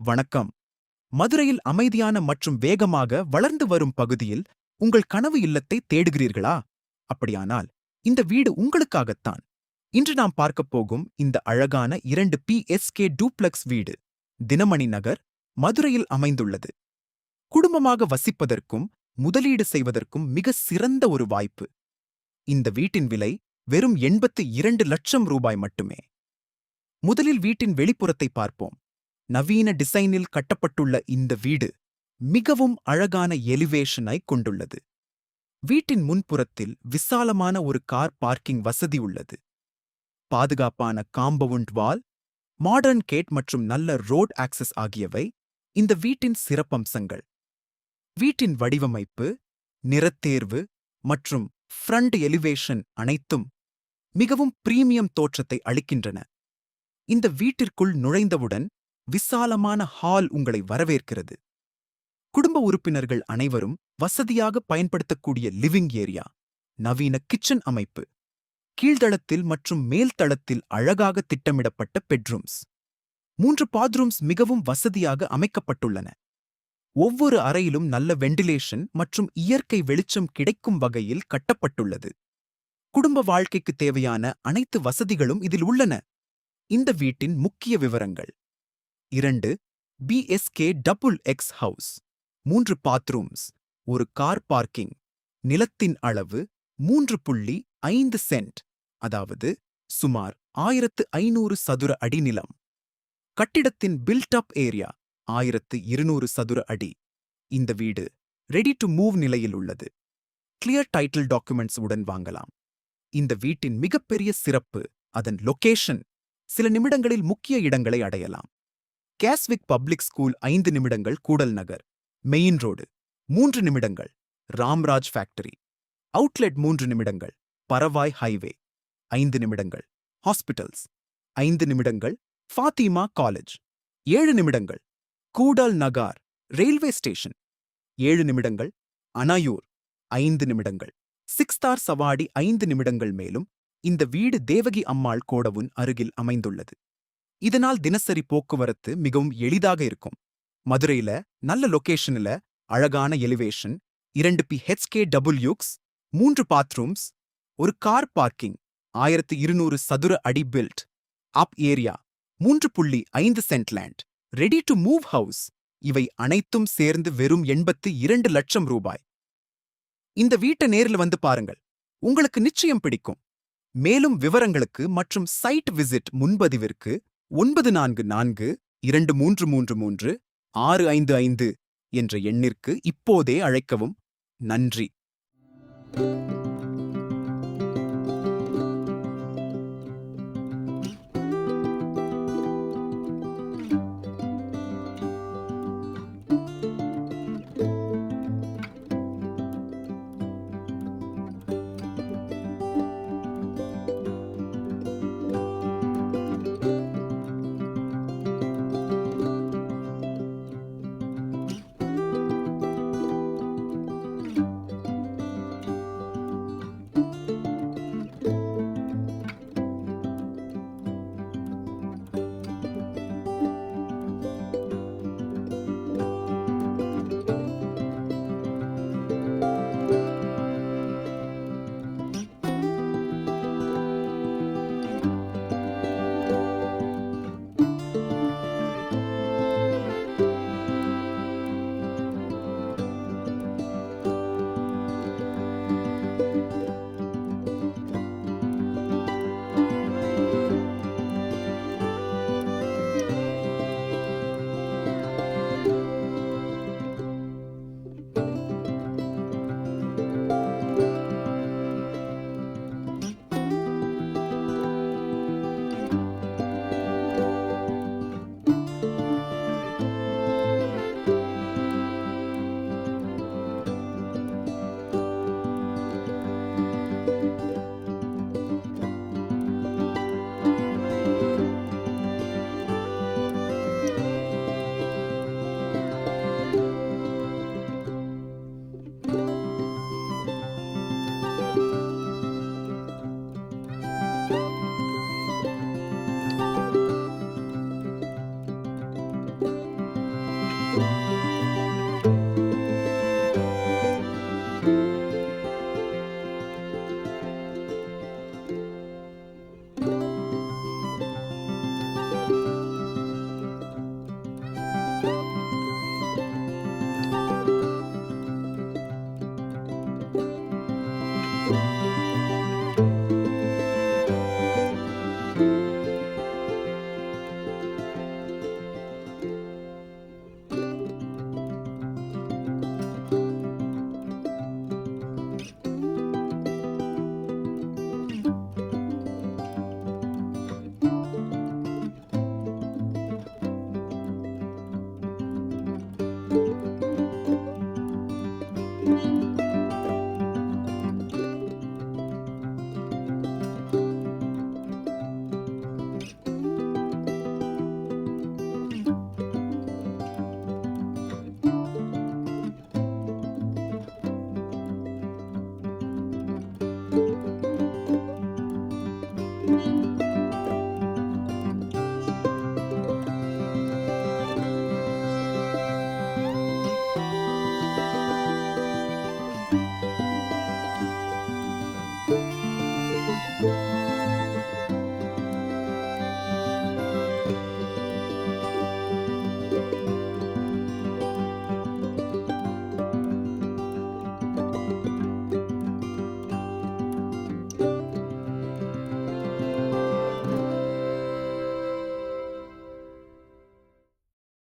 வணக்கம். மதுரையில் அமைதியான மற்றும் வேகமாக வளர்ந்து வரும் பகுதியில் உங்கள் கனவு இல்லத்தை தேடுகிறீர்களா? அப்படியானால் இந்த வீடு உங்களுக்காகத்தான். இன்று நாம் பார்க்கப் போகும் இந்த அழகான 2 PSK டூப்ளக்ஸ் வீடு தினமணி நகர், மதுரையில் அமைந்துள்ளது. குடும்பமாக வசிப்பதற்கும் முதலீடு செய்வதற்கும் மிக சிறந்த ஒரு வாய்ப்பு. இந்த வீட்டின் விலை வெறும் 82 லட்சம் ரூபாய் மட்டுமே. முதலில் வீட்டின் வெளிப்புறத்தை பார்ப்போம். நவீன டிசைனில் கட்டப்பட்டுள்ள இந்த வீடு மிகவும் அழகான எலிவேஷனை கொண்டுள்ளது. வீட்டின் முன்புறத்தில் விசாலமான ஒரு கார் பார்க்கிங் வசதி உள்ளது. பாதுகாப்பான காம்பவுண்ட் வால், மாடர்ன் கேட் மற்றும் நல்ல ரோட் ஆக்சஸ் ஆகியவை இந்த வீட்டின் சிறப்பம்சங்கள். வீட்டின் வடிவமைப்பு, நிறத்தேர்வு மற்றும் ஃப்ரண்ட் எலிவேஷன் அனைத்தும் மிகவும் பிரீமியம் தோற்றத்தை அளிக்கின்றன. இந்த வீட்டிற்குள் நுழைந்தவுடன் விசாலமான ஹால் உங்களை வரவேற்கிறது. குடும்ப உறுப்பினர்கள் அனைவரும் வசதியாக பயன்படுத்தக்கூடிய லிவிங் ஏரியா, நவீன கிச்சன் அமைப்பு, கீழ்தளத்தில் மற்றும் மேல்தளத்தில் அழகாக திட்டமிடப்பட்ட பெட்ரூம்ஸ். 3 பாத்ரூம்ஸ் மிகவும் வசதியாக அமைக்கப்பட்டுள்ளன. ஒவ்வொரு அறையிலும் நல்ல வெண்டிலேஷன் மற்றும் இயற்கை வெளிச்சம் கிடைக்கும் வகையில் கட்டப்பட்டுள்ளது. குடும்ப வாழ்க்கைக்கு தேவையான அனைத்து வசதிகளும் இதில் உள்ளன. இந்த வீட்டின் முக்கிய விவரங்கள்: 2 BSK double X house, 3 bathrooms, ஒரு கார் பார்க்கிங், நிலத்தின் அளவு 3.5 சென்ட், அதாவது சுமார் 1500 சதுர அடி நிலம். கட்டிடத்தின் பில்ட் அப் ஏரியா 1200 சதுர அடி. இந்த வீடு ரெடி டு மூவ் நிலையில் உள்ளது. கிளியர் டைட்டில் டாக்குமெண்ட்ஸ் உடன் வாங்கலாம். இந்த வீட்டின் மிகப்பெரிய சிறப்பு அதன் லொகேஷன். சில நிமிடங்களில் முக்கிய இடங்களை அடையலாம். கேஸ்விக் பப்ளிக் ஸ்கூல் 5 நிமிடங்கள், கூடல் நகர். மெயின் ரோடு 3 நிமிடங்கள், ராம்ராஜ் ஃபேக்டரி. அவுட்லெட் 3 நிமிடங்கள், பரவாய் ஹைவே. 5 நிமிடங்கள், ஹாஸ்பிட்டல்ஸ். 5 நிமிடங்கள், ஃபாத்திமா காலேஜ். 7 நிமிடங்கள், கூடல் நகார் ரயில்வே ஸ்டேஷன். 7 நிமிடங்கள், அனாயூர். 5 நிமிடங்கள், 6 ஸ்டார் சவாடி. 5 நிமிடங்கள். மேலும் இந்த வீடு தேவகி அம்மாள் கோடவுன் அருகில் அமைந்துள்ளது. இதனால் தினசரி போக்குவரத்து மிகவும் எளிதாக இருக்கும். மதுரையில நல்ல லொகேஷன்ல அழகான எலிவேஷன், 2 PHK டபுள் யூக்ஸ், 3 பாத்ரூம்ஸ், ஒரு கார் பார்க்கிங், 1200 சதுர அடி built up area, 3.5 cent land, ready to move house. இவை அனைத்தும் சேர்ந்து வெறும் 82 லட்சம் ரூபாய். இந்த வீட்டை நேரில் வந்து பாருங்கள், உங்களுக்கு நிச்சயம் பிடிக்கும். மேலும் விவரங்களுக்கு மற்றும் சைட் விசிட் முன்பதிவிற்கு 9442333655 என்ற எண்ணிற்கு இப்போதே அழைக்கவும். நன்றி.